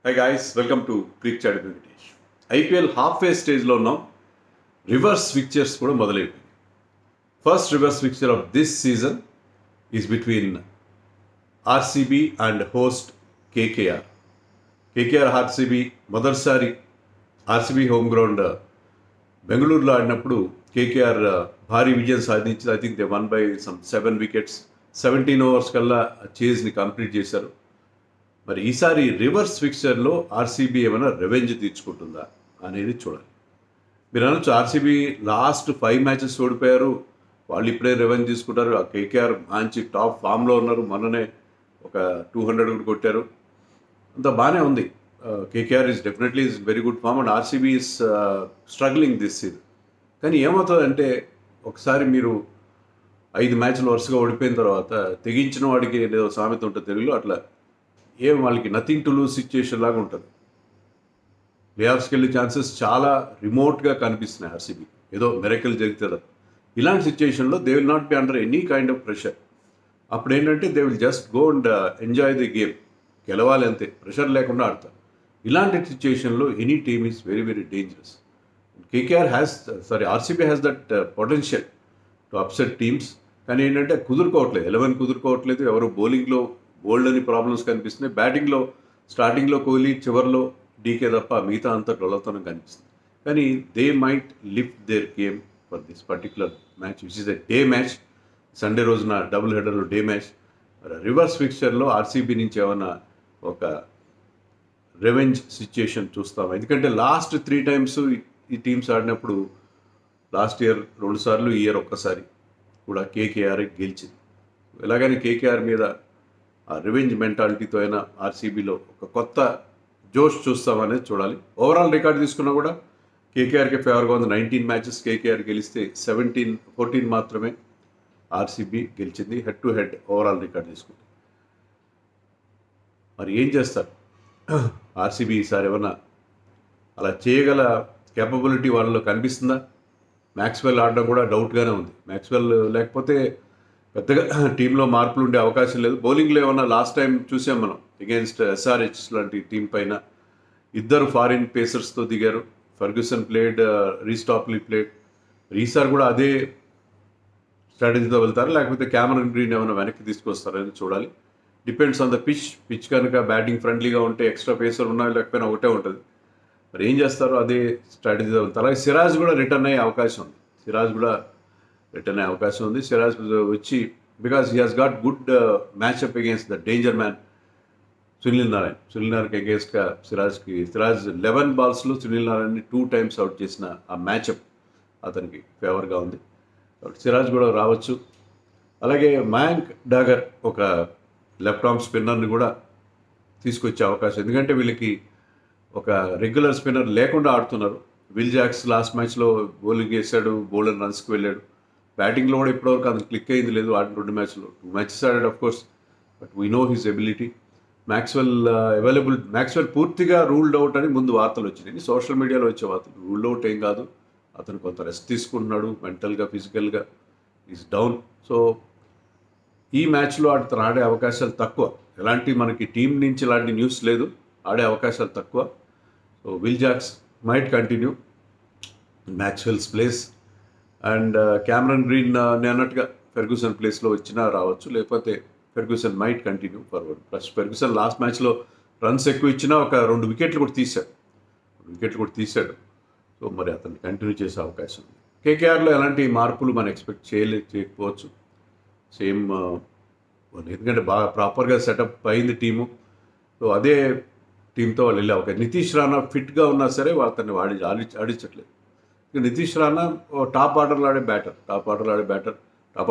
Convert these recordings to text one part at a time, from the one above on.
Hi guys, welcome to Creek Chat with Venkatesh. IPL halfway stage లో ఉన్నాం. Reverse fixtures కూడా మొదలైపోయింది. First reverse fixture of this season is between RCB and host KKR. KKR RCB మొదటిసారి RCB home ground బెంగళూరులో ఆడినప్పుడు KKR భారీ విజయం సాధించింది. I think they won by some 7 wickets 17 overs కల్లా చేజ్ని కంప్లీట్ చేశారు. మరి ఈసారి రివర్స్ ఫిక్చర్లో ఆర్సీబీ ఏమైనా రెవెంజ్ తీర్చుకుంటుందా అనేది చూడాలి. మీరు అనొచ్చు ఆర్సీబీ లాస్ట్ 5 మ్యాచెస్ ఓడిపోయారు, వాళ్ళు ఇప్పుడే రెవెంజ్ తీసుకుంటారు. ఆ కేకేఆర్ మంచి టాప్ ఫామ్లో ఉన్నారు, మొన్ననే ఒక 200 కూడా కొట్టారు, అంత బాగానే ఉంది. KKR is definitely is very good form and RCB is struggling this season. కానీ ఏమవుతుందంటే ఒకసారి మీరు 5 మ్యాచ్లు వరుసగా ఓడిపోయిన తర్వాత తెగించిన వాడికి ఏదో సామెత ఉంటుంది తెలుగులో, అట్లా ఏం వాళ్ళకి నథింగ్ టు లూజ్ సిచ్యుయేషన్ లాగా ఉంటుంది. ప్లే ఆఫ్స్కి వెళ్ళే ఛాన్సెస్ చాలా రిమోట్గా కనిపిస్తున్నాయి ఆర్సీబీ, ఏదో మెరకల్ జరుగుతుంది. ఇలాంటి సిచ్యుయేషన్లో they will not be under any kind of pressure. అప్పుడు ఏంటంటే they will just go and enjoy the game, గెలవాలి అంతే, ప్రెషర్ లేకుండా ఆడతారు. ఇలాంటి సిచ్యుయేషన్లో any team is very very dangerous. RCB has that potential to upset teams. కానీ ఏంటంటే కుదురుకోవట్లేదు, 11 కుదురుకోవట్లేదు. ఎవరు బౌలింగ్లో బోల్డ్ అని ప్రాబ్లమ్స్ కనిపిస్తున్నాయి, బ్యాటింగ్లో స్టార్టింగ్లో కోహ్లీ, చివరిలో డీకే తప్ప మిగతా అంతా డొల్లతనం కనిపిస్తుంది. కానీ they might lift their game for this particular match which is a day match. Sunday రోజున డబుల్ హెడర్లో డే మ్యాచ్. రివర్స్ ఫిక్చర్లో ఆర్సీబీ నుంచి ఏమైనా ఒక రెవెంజ్ సిచ్యుయేషన్ చూస్తాం. ఎందుకంటే లాస్ట్ 3 టైమ్స్ ఈ టీమ్స్ ఆడినప్పుడు లాస్ట్ ఇయర్ 2 సార్లు, ఈ ఇయర్ ఒక్కసారి కూడా కేకేఆర్ గెలిచింది. ఎలాగని కేకేఆర్ మీద ఆ రివెంజ్ మెంటాలిటీతో అయినా ఆర్సీబీలో ఒక కొత్త జోష్ చూస్తామనేది చూడాలి. ఓవరాల్ రికార్డ్ తీసుకున్నా కూడా కేకేఆర్కి ఫేవర్గా ఉంది. 19 మ్యాచెస్ కేకేఆర్ గెలిస్తే 14 మాత్రమే ఆర్సీబీ గెలిచింది. Head to head overall record తీసుకుంది. మరి ఏం చేస్తారు ఆర్సీబీ ఈసారి? ఏమన్నా అలా చేయగల కేపబిలిటీ వాళ్ళలో కనిపిస్తుందా? మ్యాక్స్వెల్ ఆడడం కూడా డౌట్గానే ఉంది. మ్యాక్స్వెల్ లేకపోతే పెద్దగా టీంలో మార్పులు ఉండే అవకాశం లేదు. బౌలింగ్లో ఏమన్నా లాస్ట్ టైం చూసాం మనం అగెన్స్ట్ ఎస్ఆర్హెచ్ లాంటి టీం పైన 2 ఫారిన్ పేసర్స్తో దిగారు. Ferguson played, Reece Topley played. ఈసారి కూడా అదే స్ట్రాటజీతో వెళ్తారా, లేకపోతే క్యామరన్ గ్రీన్ ఏమైనా వెనక్కి తీసుకొస్తారని చూడాలి. డిపెండ్స్ ఆన్ ద పిచ్ కనుక బ్యాటింగ్ ఫ్రెండ్లీగా ఉంటే ఎక్స్ట్రా పేసర్ ఉన్నా లేకపోయినా ఒకటే ఉంటుంది. మరి ఏం చేస్తారో అదే స్ట్రాటజీతో వెళ్తారు. అలాగే సిరాజ్ కూడా రిటర్న్ అయ్యే అవకాశం ఉంది. సిరాజ్ వచ్చి because he has got good matchup against the danger man Sunil నారాయణకి అగేన్స్ట్గా సిరాజ్ 11 బాల్స్లో సునీల్ నారాయణని 2 టైమ్స్ అవుట్ చేసిన ఆ మ్యాచ్అప్ అతనికి ఫేవర్గా ఉంది. కాబట్టి సిరాజ్ కూడా రావచ్చు. అలాగే మయాంక్ డాగర్ ఒక లెఫ్ట్ ఆర్మ్ స్పిన్నర్ని కూడా తీసుకొచ్చే అవకాశం, ఎందుకంటే వీళ్ళకి ఒక రెగ్యులర్ స్పిన్నర్ లేకుండా ఆడుతున్నారు. విల్ జాక్స్ లాస్ట్ మ్యాచ్లో బౌలింగ్ వేసాడు, బౌలర్ రన్స్కి వెళ్ళాడు. బ్యాటింగ్లో కూడా ఇప్పటివరకు అది క్లిక్ అయింది లేదు. ఆడిన 2 మ్యాచ్లో 2 మ్యాచెస్ ఆడాడు of course, but we know his ability. Maxwell పూర్తిగా రూల్డ్ అవుట్ అని ముందు వార్తలు వచ్చినాయి, సోషల్ మీడియాలో వచ్చే వార్తలు. రూల్డ్ అవుట్ ఏం కాదు, అతను కొంత రెస్ట్ తీసుకుంటున్నాడు, మెంటల్గా ఫిజికల్గా ఈజ్ డౌన్. సో ఈ మ్యాచ్లో అతను ఆడే అవకాశాలు తక్కువ. మనకి టీం నుంచి ఇలాంటి న్యూస్ లేదు, ఆడే అవకాశాలు తక్కువ. So will Jacks might continue Maxwell's place and Cameron Green నేను అన్నట్టుగా ఫెర్గ్యూసన్ ప్లేస్లో వచ్చినా రావచ్చు, లేకపోతే Ferguson might continue forward. Plus Ferguson last మ్యాచ్లో రన్స్ ఎక్కువ ఇచ్చినా ఒక 2 వికెట్లు కూడా తీశాడు. సో మరి అతన్ని కంటిన్యూ చేసే అవకాశం ఉంది. కేకేఆర్లో ఎలాంటి మార్పులు మనం ఎక్స్పెక్ట్ చేయకపోవచ్చు. సేమ్ ఎందుకంటే బాగా ప్రాపర్గా సెటప్ అయింది టీము. సో అదే టీంతో వాళ్ళు వెళ్ళే అవకాశం. నితీష్ రాణా ఫిట్గా ఉన్నా సరే అతన్ని ఆడించట్లేదు. నితీష్ రాణా టాప్ ఆర్డర్లో ఆడే batter. Top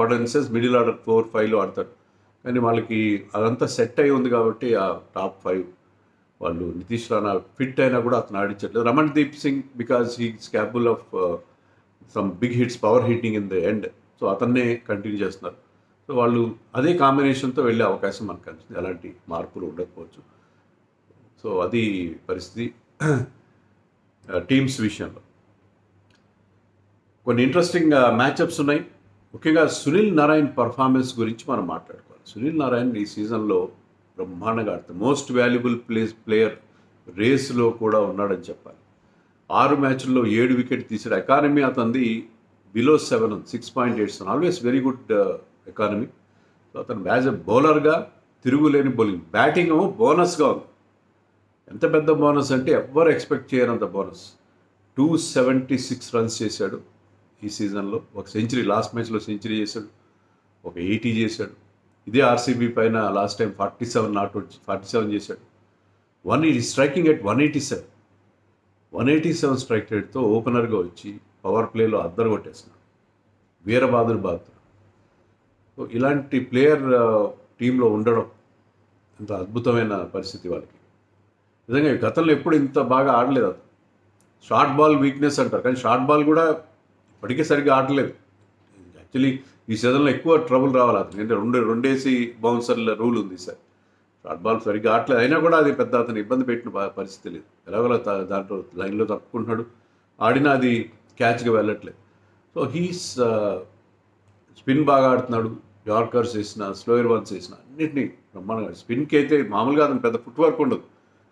order in sense middle order 4-5లో ఆడతాడు. కానీ వాళ్ళకి అదంతా సెట్ అయి ఉంది కాబట్టి ఆ టాప్ 5 వాళ్ళు నితీష్ రాణా ఫిట్ అయినా కూడా అతను ఆడించట్లేదు. Ramandeep Singh because he's capable of some big hits, power hitting in the end. So అతన్నే కంటిన్యూ చేస్తున్నారు. సో వాళ్ళు అదే కాంబినేషన్తో వెళ్ళే అవకాశం మనకు కనిపిస్తుంది. ఎలాంటి మార్పులు ఉండకపోవచ్చు. సో అది పరిస్థితి టీమ్స్ విషయంలో. కొన్ని ఇంట్రెస్టింగ్ మ్యాచ్అప్స్ ఉన్నాయి. ముఖ్యంగా సునీల్ నారాయణ్ పర్ఫార్మెన్స్ గురించి మనం మాట్లాడుకోవాలి. సునీల్ నారాయణ్ ఈ సీజన్లో బ్రహ్మాండంగా ఆడుతాడు. మోస్ట్ వాల్యుబుల్ ప్లేయర్ రేసులో కూడా ఉన్నాడని చెప్పాలి. 6 మ్యాచ్ల్లో 7 వికెట్ తీసాడు. ఎకానమీ అతనిది బిలో 7 ఉంది, 6.87. Always very good economy. So అతను యాజ్ ఎ బౌలర్గా తిరుగులేని బౌలింగ్. బ్యాటింగ్ ఏమో బోనస్గా ఉంది. ఎంత పెద్ద బోనస్ అంటే ఎవ్వరు ఎక్స్పెక్ట్ చేయనంత బోనస్. 276 రన్స్ చేశాడు ఈ సీజన్లో. ఒక సెంచరీ, లాస్ట్ మ్యాచ్లో సెంచరీ చేశాడు, ఒక 80 చేశాడు. ఇదే ఆర్సీబీ పైన లాస్ట్ టైం 47 చేశాడు. స్ట్రైకింగ్ ఎట్ 187 స్ట్రైక్ రేట్తో ఓపెనర్గా వచ్చి పవర్ ప్లేలో అద్దరు కొట్టేస్తున్నాడు, వీరబాదులు బాగుతున్నాడు. సో ఇలాంటి ప్లేయర్ టీంలో ఉండడం ఎంత అద్భుతమైన పరిస్థితి వాళ్ళకి. నిజంగా గతంలో ఎప్పుడు ఇంత బాగా ఆడలేదు అతను. షార్ట్ బాల్ వీక్నెస్ అంటారు, కానీ షార్ట్ బాల్ కూడా ఇప్పటికే సరిగ్గా ఆడలేదు. యాక్చువల్లీ ఈ సీజన్లో ఎక్కువ ట్రబుల్ రావాలి అతను, ఎందుకంటే రెండేసి బౌన్సర్ల రూల్ ఉంది సార్. షార్ట్ బాల్ సరిగ్గా ఆడలేదు, అయినా కూడా అది పెద్ద అతను ఇబ్బంది పెట్టిన పరిస్థితి లేదు. ఎలాగోలా దాంట్లో లైన్లో తప్పుకుంటున్నాడు, ఆడినా అది క్యాచ్గా వెళ్ళట్లేదు. సో హీస్ స్పిన్ బాగా ఆడుతున్నాడు, యార్కర్స్ వేసిన, స్లోయర్ వన్స్ వేసిన అన్నింటినీ బ్రహ్మాండంగా. స్పిన్కి అయితే మామూలుగా అతను పెద్ద ఫుట్ వర్క్ ఉండదు.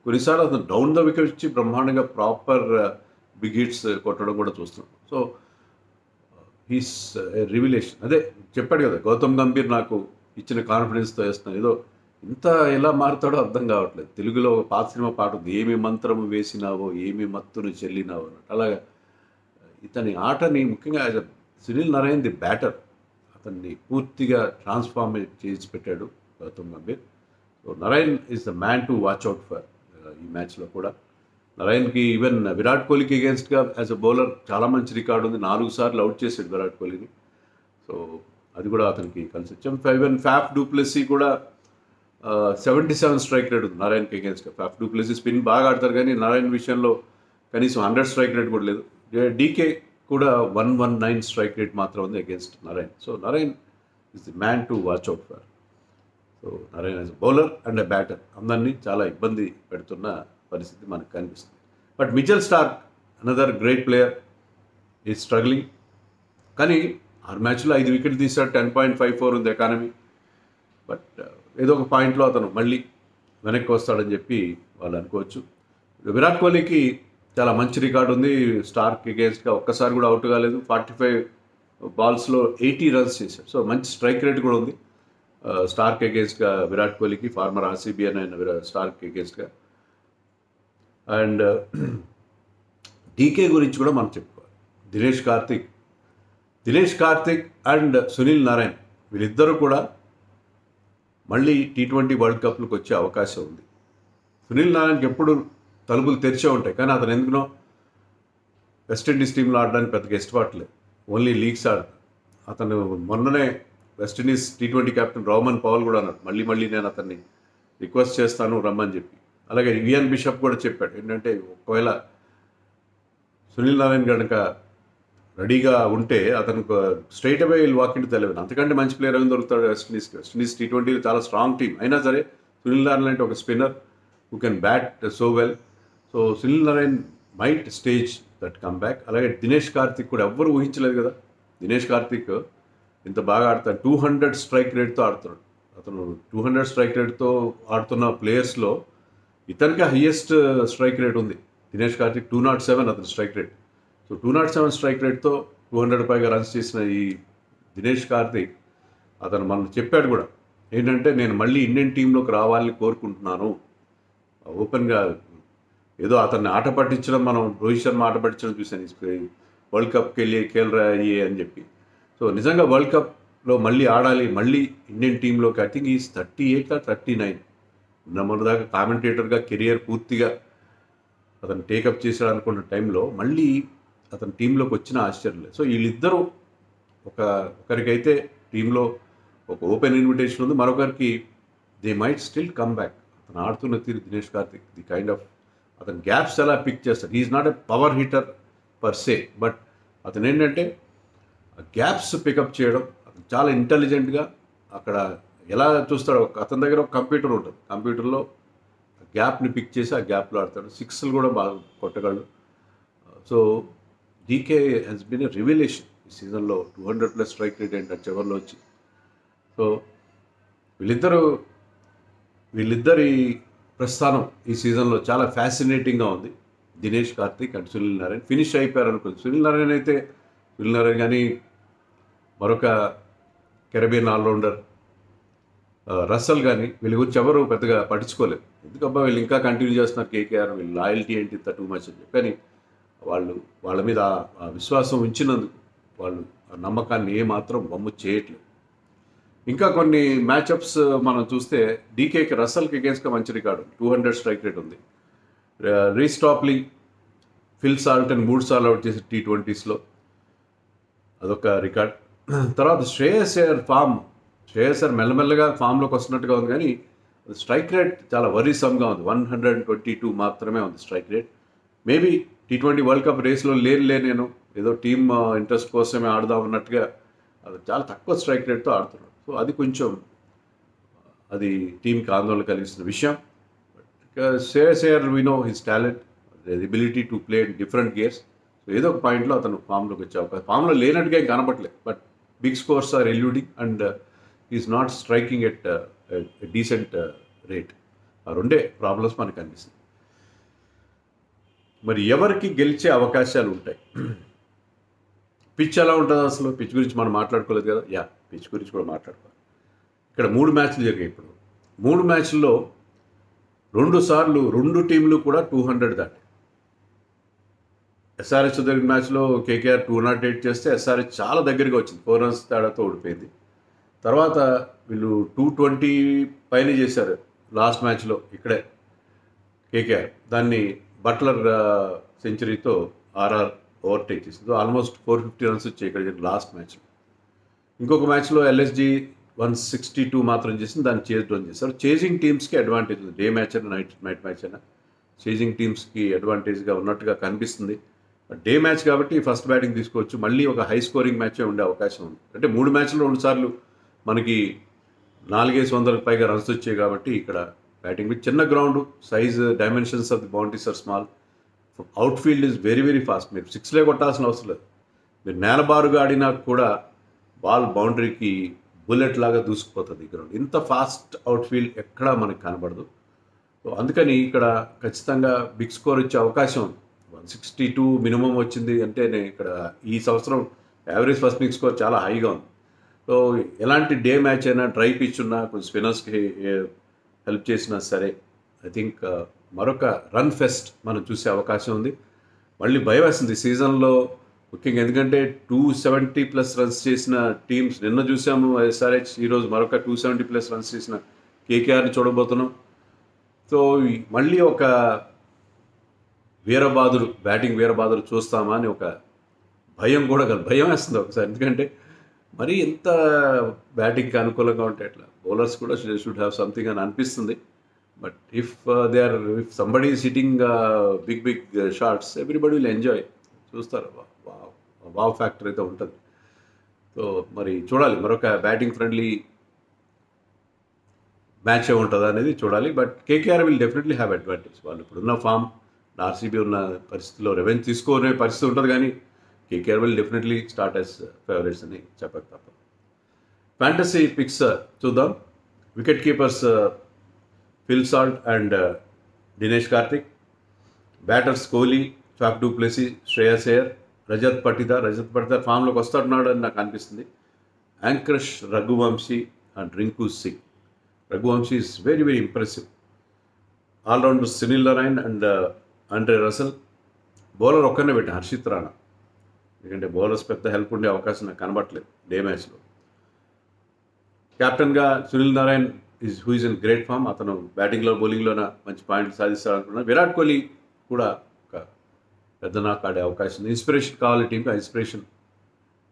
కొన్నిసార్లు అతను డౌన్ ద వికెట్ ఇచ్చి బ్రహ్మాండంగా ప్రాపర్ బిగ్ హిట్స్ కొట్టడం కూడా చూస్తున్నాం. So he's revelation. అదే చెప్పాడు కదా, గౌతమ్ గంభీర్ నాకు ఇచ్చిన కాన్ఫిడెన్స్తో వేస్తున్నాను. ఏదో ఇంత ఎలా మారుతాడో అర్థం కావట్లేదు. తెలుగులో ఒక పాత సినిమా పాట ఉంది, ఏమి మంత్రము వేసినావో ఏమి మత్తును చెల్లినావో అన్నట్టు. అలాగా ఇతని ఆటని ముఖ్యంగా సునీల్ నారాయణ్ ది బ్యాటర్, అతన్ని పూర్తిగా ట్రాన్స్ఫార్మ్ చేసి పెట్టాడు Gautam Gambhir. So Narayan is the man to watch out for ఈ మ్యాచ్లో కూడా. నారాయణ్కి ఈవెన్ విరాట్ కోహ్లీకి అగేన్స్ట్గా యాజ్ అ బౌలర్ చాలా మంచి రికార్డు ఉంది. 4 సార్లు అవుట్ చేశాడు విరాట్ కోహ్లీని. సో అది కూడా అతనికి కలిసి వచ్చాం. ఈవెన్ ఫ్యాఫ్ డూప్లెసీ కూడా 77 స్ట్రైక్ రేట్ ఉంది నారాయణ్కి అగేన్స్ట్గా. ఫ్యాఫ్ డూప్లెసీ స్పిన్ బాగా ఆడతారు, కానీ నారాయణ్ విషయంలో కనీసం 100 స్ట్రైక్ రేట్ కూడా లేదు. డీకే కూడా 119 స్ట్రైక్ రేట్ మాత్రం ఉంది against Narayan. So Narayan is the man to watch out for. So Narayan as bowler and batter అందరినీ చాలా ఇబ్బంది పెడుతున్న పరిస్థితి మనకు కనిపిస్తుంది. But Mitchell Starc another great player is struggling. కానీ 6 మ్యాచ్లో 5 వికెట్లు తీశాడు, 10.54 ఉంది ఎకానమీ. బట్ ఏదో ఒక పాయింట్లో అతను మళ్ళీ వెనక్కి వస్తాడని చెప్పి వాళ్ళు అనుకోవచ్చు. విరాట్ కోహ్లీకి చాలా మంచి రికార్డు ఉంది. స్టార్క్ అగేన్స్ట్గా ఒక్కసారి కూడా అవుట్ కాలేదు. 45 బాల్స్లో 80 రన్స్ చేశాడు. సో మంచి స్ట్రైక్ రేట్ కూడా ఉంది స్టార్క్ అగేన్స్ట్గా విరాట్ కోహ్లీకి, ఫార్మర్ ఆర్సీబీ అయిన స్టార్క్ అగేన్స్ట్గా. అండ్ డీకే గురించి కూడా మనం చెప్పుకోవాలి. దినేష్ కార్తిక్ అండ్ సునీల్ నారాయణ్ వీళ్ళిద్దరూ కూడా మళ్ళీ T20 వరల్డ్ కప్లకు వచ్చే అవకాశం ఉంది. సునీల్ నారాయణకి ఎప్పుడు తలుపులు తెరిచే ఉంటాయి, కానీ అతను ఎందుకునో వెస్టిండీస్ టీంలో ఆడడానికి పెద్దగా ఇష్టపడలేదు, ఓన్లీ లీగ్స్ ఆడతాడు. అతను మొన్ననే West Indies T20 captain Roman Paul కూడా అన్నాడు, మళ్ళీ నేను అతన్ని రిక్వెస్ట్ చేస్తాను రమ్మని చెప్పి. అలాగే ఇయాన్ బిషప్ కూడా చెప్పాడు ఏంటంటే, ఒకవేళ సునీల్ నారాయణ్ కనుక రెడీగా ఉంటే అతనికి స్ట్రైట్ అవే వీళ్ళు వాకింగ్ తెలియదు. అంతకంటే మంచి ప్లేయర్ ఏమైనా దొరుకుతాడు వెస్టిండీస్కి. వెస్టిండీస్ T20లో చాలా స్ట్రాంగ్ టీం అయినా సరే సునీల్ నారాయణ్ అంటే ఒక spinner who can bat so well. So Sunil Narayan might stage that come back. అలాగే దినేష్ కార్తిక్ కూడా ఎవ్వరు ఊహించలేదు కదా, దినేష్ కార్తిక్ ఇంత బాగా ఆడతాడు. 200 స్ట్రైక్ రేట్తో ఆడుతున్నాడు. అతను 200 స్ట్రైక్ రేట్తో ఆడుతున్న ప్లేయర్స్లో ఇతనికి హయ్యెస్ట్ స్ట్రైక్ రేట్ ఉంది. దినేష్ కార్తిక్ 207 అతని స్ట్రైక్ రేట్. సో 207 స్ట్రైక్ రేట్తో 200 పైగా రన్స్ చేసిన ఈ దినేష్ కార్తిక్ అతను మనం చెప్పాడు కూడా ఏంటంటే, నేను మళ్ళీ ఇండియన్ టీంలోకి రావాలని కోరుకుంటున్నాను. ఓపెన్గా ఏదో అతన్ని ఆట పట్టించడం, మనం రోహిత్ శర్మ ఆట పట్టించడం చూశాను వరల్డ్ కప్కి వెళ్ళి కేఎల్రాయి అని చెప్పి. సో నిజంగా వరల్డ్ కప్లో మళ్ళీ ఆడాలి, మళ్ళీ ఇండియన్ టీంలోకి. I think is 38 or 39. మొన్నదాకా కామెంటేటర్గా కెరియర్ పూర్తిగా అతను టేకప్ చేశాడు అనుకున్న టైంలో మళ్ళీ అతను టీంలోకి వచ్చిన ఆశ్చర్యం లేదు. సో వీళ్ళిద్దరూ ఒకరికైతే టీంలో ఒక ఓపెన్ ఇన్విటేషన్ ఉంది, మరొకరికి they might still come back. అతను ఆడుతున్న తీరు Dinesh Karthik the kind of అతను గ్యాప్స్ ఎలా పిక్ చేస్తాడు. He's not a power hitter per se, but అతను ఏంటంటే గ్యాప్స్ పికప్ చేయడం, అతను చాలా ఇంటెలిజెంట్గా అక్కడ ఎలా చూస్తాడో. అతని దగ్గర ఒక కంప్యూటర్ ఉంటుంది, కంప్యూటర్లో గ్యాప్ని పిక్ చేసి ఆ గ్యాప్లో ఆడతాడు. 6లు కూడా బాగా కొట్టగలడు. So DK has been a revelation ఈ సీజన్లో. 200+ స్ట్రైక్ రేట్ ఏంటంటే చివరిలో వచ్చి. సో వీళ్ళిద్దరి ప్రస్థానం ఈ సీజన్లో చాలా ఫ్యాసినేటింగ్గా ఉంది. దినేష్ కార్తిక్ అండ్ సునీల్ నారాయణ్ ఫినిష్ అయిపోయారు అనుకోండి. సునీల్ నారాయణ్ కానీ మరొక కెరబియన్ ఆల్రౌండర్ రసల్ కానీ వీళ్ళ గురించి ఎవరు పెద్దగా పట్టించుకోలేదు. ఎందుకబ్బా వీళ్ళు ఇంకా కంటిన్యూ చేస్తున్నారు కేకేఆర్, వీళ్ళు లాయల్టీ ఏంటి ఇంత టూ మచ్ అని చెప్పి. కానీ వాళ్ళ మీద ఆ విశ్వాసం ఉంచినందుకు వాళ్ళు ఆ నమ్మకాన్ని ఏమాత్రం వమ్ము చేయట్లేదు. ఇంకా కొన్ని మ్యాచ్అప్స్ మనం చూస్తే డీకేకి రసల్కి అగేన్స్ట్గా మంచి రికార్డు, 200 స్ట్రైక్ రేట్ ఉంది. రీస్ టాప్లీ, ఫిల్ సాల్టన్ 3 సార్లు అవుట్ చేసి T20స్లో, అదొక రికార్డ్. తర్వాత శ్రేయస్ అయ్యర్ మెల్లమెల్లగా ఫామ్లోకి వస్తున్నట్టుగా ఉంది, కానీ స్ట్రైక్ రేట్ చాలా వరీసమ్గా ఉంది. 122 మాత్రమే ఉంది strike rate. Maybe T20 world cup రేస్లో నేను ఏదో టీమ్ ఇంట్రెస్ట్ కోసమే ఆడదాం అన్నట్టుగా అది చాలా తక్కువ స్ట్రైక్ రేట్తో ఆడుతున్నాడు. సో అది కొంచెం అది టీంకి ఆందోళన కలిగిస్తున్న విషయం. Shreyas Iyer we know his talent, ability to play in different gears. So ఏదో ఒక పాయింట్లో అతను ఫామ్లోకి వచ్చే అవకాశం, ఫామ్లో లేనట్టుగా ఏం కనపట్లేదు, but big scores are eluding and is not striking at decent rate. ఆ రెండే ప్రాబ్లమ్స్ మనకు కనిపిస్తుంది. మరి ఎవరికి గెలిచే అవకాశాలు ఉంటాయి? పిచ్ ఎలా ఉంటుంది అసలు? పిచ్ గురించి మనం మాట్లాడుకోలేదు కదా. పిచ్ గురించి కూడా మాట్లాడుకోవాలి. ఇక్కడ 3 మ్యాచ్లు జరిగాయి. ఇప్పుడు 3 మ్యాచ్ల్లో 2 సార్లు 2 టీంలు కూడా 200 దాటి. ఎస్ఆర్హెచ్ జరిగిన మ్యాచ్లో కేకేఆర్ 208 చేస్తే ఎస్ఆర్హెచ్ చాలా దగ్గరగా వచ్చింది, 4 runs తేడాతో ఓడిపోయింది. తర్వాత వీళ్ళు 220 పైన చేశారు లాస్ట్ మ్యాచ్లో ఇక్కడే కేకేఆర్. దాన్ని బట్లర్ సెంచరీతో ఆర్ఆర్ ఓవర్టేక్ చేసింది. ఆల్మోస్ట్ 450 runs వచ్చాయి ఇక్కడ లాస్ట్ మ్యాచ్లో. ఇంకొక మ్యాచ్లో ఎల్ఎస్జీ 162 మాత్రం చేసింది, దాన్ని చేజ్ డౌన్ చేశారు. చేజింగ్ టీమ్స్కి అడ్వాంటేజ్ ఉంది. డే మ్యాచ్ అయినా నైట్ మ్యాచ్ అయినా చేజింగ్ టీమ్స్కి అడ్వాంటేజ్గా ఉన్నట్టుగా కనిపిస్తుంది. డే మ్యాచ్ కాబట్టి ఫస్ట్ బ్యాటింగ్ తీసుకోవచ్చు. మళ్ళీ ఒక హై స్కోరింగ్ మ్యాచే ఉండే అవకాశం ఉంది. అంటే 3 మ్యాచ్లో 2 సార్లు మనకి 400 పైగా రన్స్ వచ్చాయి కాబట్టి ఇక్కడ బ్యాటింగ్ విత్ చిన్న ground size, dimensions of the boundaries are small. Outfield is very very fast. మీరు 6లే కొట్టాల్సిన అవసరం లేదు. మీరు నేలబారుగా ఆడినా కూడా బాల్ బౌండరీకి బుల్లెట్ లాగా దూసుకుపోతుంది ఈ గ్రౌండ్. ఇంత ఫాస్ట్ అవుట్ ఫీల్డ్ ఎక్కడా మనకి కనబడదు. సో అందుకని ఇక్కడ ఖచ్చితంగా బిగ్ స్కోర్ వచ్చే అవకాశం ఉంది. 162 మినిమం వచ్చింది అంటే ఇక్కడ ఈ సంవత్సరం యావరేజ్ ఫస్ట్ బిగ్ స్కోర్ చాలా హైగా ఉంది. సో ఎలాంటి డే మ్యాచ్ అయినా డ్రై పిచ్ ఉన్నా కొంచెం స్పిన్నర్స్కి హెల్ప్ చేసినా సరే ఐ థింక్ మరొక రన్ ఫెస్ట్ మనం చూసే అవకాశం ఉంది. మళ్ళీ భయం వేస్తుంది సీజన్లో ముఖ్యంగా, ఎందుకంటే 270+ రన్స్ చేసిన టీమ్స్ నిన్న చూసాము ఎస్ఆర్హెచ్, ఈరోజు మరొక 270+ రన్స్ చేసిన కేకేఆర్ని చూడబోతున్నాం. సో మళ్ళీ ఒక బ్యాటింగ్ వీరబాదులు చూస్తామా అని ఒక భయం వేస్తుంది ఒకసారి. ఎందుకంటే మరి ఎంత బ్యాటింగ్కి అనుకూలంగా ఉంటే ఎట్లా, బౌలర్స్ కూడా షుడ్ హ్యావ్ సంథింగ్ అని అనిపిస్తుంది. But if somebody is hitting big shots, everybody will enjoy. చూస్తారు, వావ్ ఫ్యాక్టర్ అయితే ఉంటుంది. సో మరి చూడాలి, మరొక బ్యాటింగ్ ఫ్రెండ్లీ మ్యాచ్ ఉంటుందా అనేది చూడాలి. But KKR will definitely have advantage. వాళ్ళు ఇప్పుడున్న ఫామ్, ఆర్సీబీ ఉన్న పరిస్థితిలో రెవెన్యూ తీసుకోనే పరిస్థితి ఉంటుంది, కానీ KKR will definitely start as favourites అని చెప్పక తప్ప. ఫ్యాంటసీ పిక్స్ చూద్దాం. Wicket keepers Phil Salt and Dinesh Karthik. Batters Kohli, Faf du Plessis, Shreyas Iyer, Rajat Patidar ఫామ్లోకి వస్తున్నాడు అని నాకు అనిపిస్తుంది. Angkrish, Raghuvanshi and Rinku Singh. Raghuvanshi is very very impressive. Allrounder Sunil Narine and Andre Russell. Bowler ఒక్కనే పెట్టాను, హర్షిత్ రాణా, ఎందుకంటే బౌలర్స్ పెద్ద హెల్ప్ ఉండే అవకాశం నాకు కనబట్టలేదు డే మ్యాచ్లో. కెప్టెన్గా Sunil Narayan who is in great form. అతను బ్యాటింగ్లో బౌలింగ్లోన మంచి పాయింట్లు సాధిస్తాడనుకున్నాను. విరాట్ కోహ్లీ కూడా ఒక పెద్ద నాకు ఆడే అవకాశం ఉంది. ఇన్స్పిరేషన్ కావాలి టీంకి, ఆ ఇన్స్పిరేషన్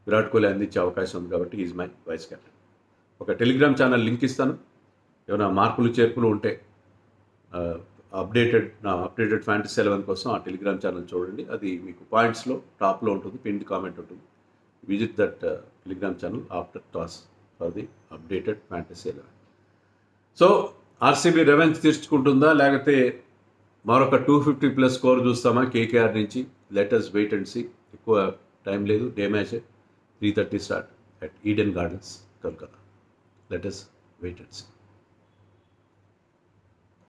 విరాట్ కోహ్లీ అందించే అవకాశం ఉంది కాబట్టి ఈజ్ మై వైస్ కెప్టెన్. ఒక టెలిగ్రామ్ ఛానల్ లింక్ ఇస్తాను, ఏమైనా మార్పులు చేర్పులు ఉంటే అప్డేటెడ్ ఫ్యాంటసీ 11 కోసం ఆ టెలిగ్రామ్ ఛానల్ చూడండి. అది మీకు పాయింట్స్లో టాప్లో ఉంటుంది, పిన్డ్ కామెంట్ ఉంటుంది. Visit that Telegram channel after toss for the updated fantasy 11. So RCB revenge తీర్చుకుంటుందా, లేకపోతే మరొక 250+ స్కోర్ చూస్తామా కేకేఆర్ నుంచి? Let us wait and see. ఎక్కువ టైం లేదు, day match 3:30 start at Eden Gardens, Calcutta. Let us wait and see.